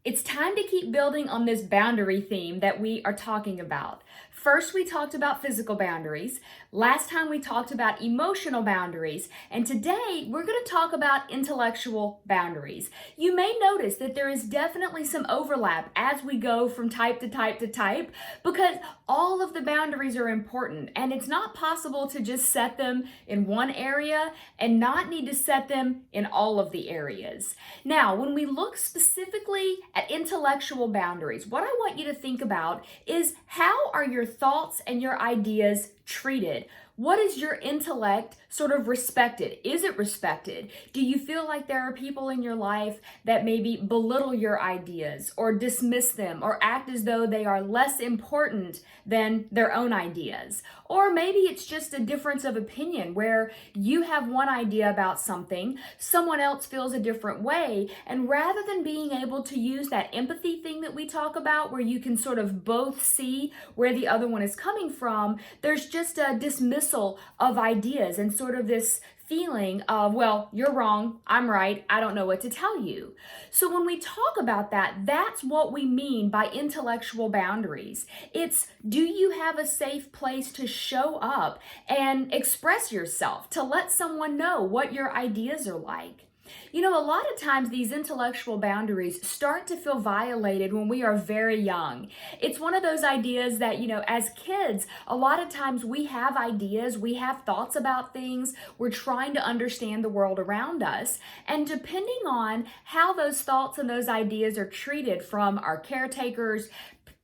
It's time to keep building on this boundary theme that we are talking about. First, we talked about physical boundaries. Last time, we talked about emotional boundaries. And today, we're going to talk about intellectual boundaries. You may notice that there is definitely some overlap as we go from type to type to type because all of the boundaries are important. And it's not possible to just set them in one area and not need to set them in all of the areas. Now, when we look specifically at intellectual boundaries, what I want you to think about is how are your thoughts and your ideas treated? What is your intellect sort of respected? Is it respected? Do you feel like there are people in your life that maybe belittle your ideas or dismiss them or act as though they are less important than their own ideas? Or maybe it's just a difference of opinion where you have one idea about something, someone else feels a different way, and rather than being able to use that empathy thing that we talk about where you can sort of both see where the other one is coming from, there's just a dismissal of ideas and sort of this feeling of, well, you're wrong, I'm right, I don't know what to tell you. So when we talk about that, that's what we mean by intellectual boundaries. It's, do you have a safe place to show up and express yourself, to let someone know what your ideas are like? You know, a lot of times these intellectual boundaries start to feel violated when we are very young. It's one of those ideas that, as kids, a lot of times we have ideas, we have thoughts about things, we're trying to understand the world around us. And depending on how those thoughts and those ideas are treated from our caretakers,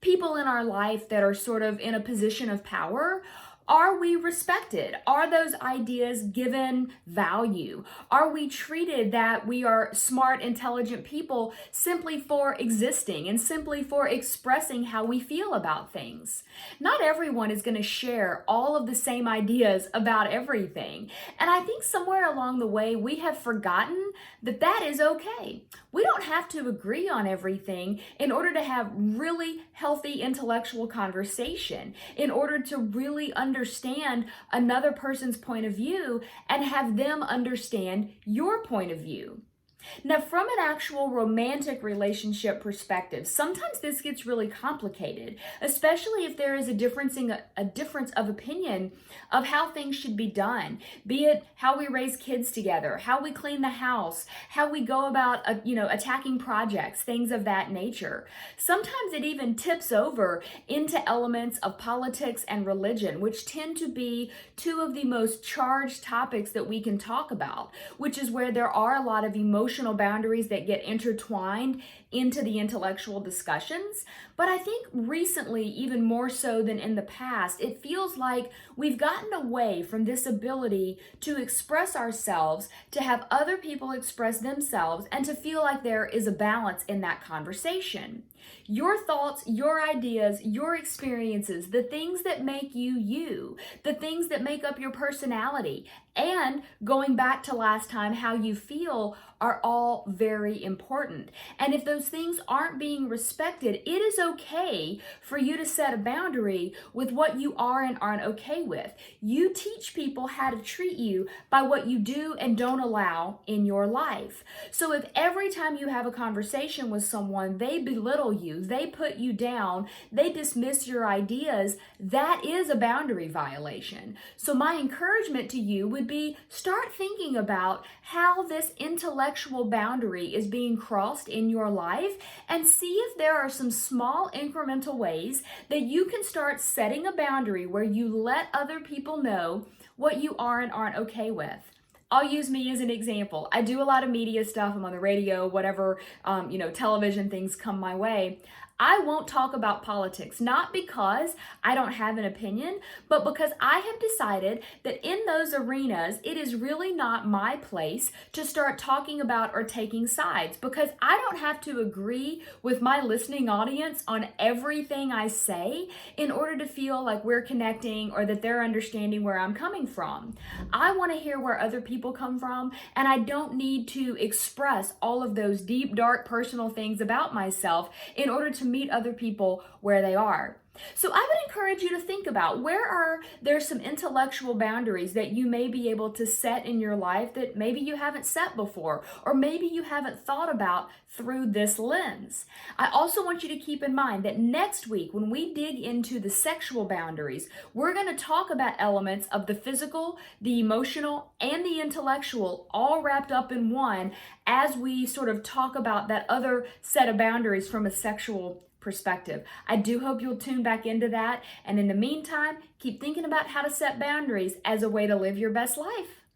people in our life that are sort of in a position of power, are we respected? Are those ideas given value? Are we treated that we are smart, intelligent people simply for existing and simply for expressing how we feel about things? Not everyone is going to share all of the same ideas about everything. And I think somewhere along the way, we have forgotten that that is okay. We don't have to agree on everything in order to have really healthy intellectual conversation, in order to really understand another person's point of view and have them understand your point of view. Now, from an actual romantic relationship perspective, sometimes this gets really complicated, especially if there is a difference of opinion of how things should be done, be it how we raise kids together, how we clean the house, how we go about, attacking projects, things of that nature. Sometimes it even tips over into elements of politics and religion, which tend to be two of the most charged topics that we can talk about, which is where there are a lot of emotional boundaries that get intertwined into the intellectual discussions. But I think recently, even more so than in the past, it feels like we've gotten away from this ability to express ourselves, to have other people express themselves, and to feel like there is a balance in that conversation. Your thoughts, your ideas, your experiences, the things that make you you, the things that make up your personality, and going back to last time, how you feel are all very important. And if those things aren't being respected, it is okay for you to set a boundary with what you are and aren't okay with. You teach people how to treat you by what you do and don't allow in your life. So if every time you have a conversation with someone, they belittle you, they put you down, they dismiss your ideas, that is a boundary violation. So my encouragement to you would be, start thinking about how this intellectual boundary is being crossed in your life and see if there are some small incremental ways that you can start setting a boundary where you let other people know what you are and aren't okay with. I'll use me as an example. I do a lot of media stuff. I'm on the radio, whatever, television things come my way. I won't talk about politics, not because I don't have an opinion, but because I have decided that in those arenas, it is really not my place to start talking about or taking sides, because I don't have to agree with my listening audience on everything I say in order to feel like we're connecting or that they're understanding where I'm coming from. I want to hear where other people come from, and I don't need to express all of those deep, dark, personal things about myself in order to meet other people where they are. So I would encourage you to think about where are there some intellectual boundaries that you may be able to set in your life that maybe you haven't set before, or maybe you haven't thought about through this lens. I also want you to keep in mind that next week, when we dig into the sexual boundaries, we're going to talk about elements of the physical, the emotional, and the intellectual all wrapped up in one as we sort of talk about that other set of boundaries from a sexual perspective. I do hope you'll tune back into that. And in the meantime, keep thinking about how to set boundaries as a way to live your best life.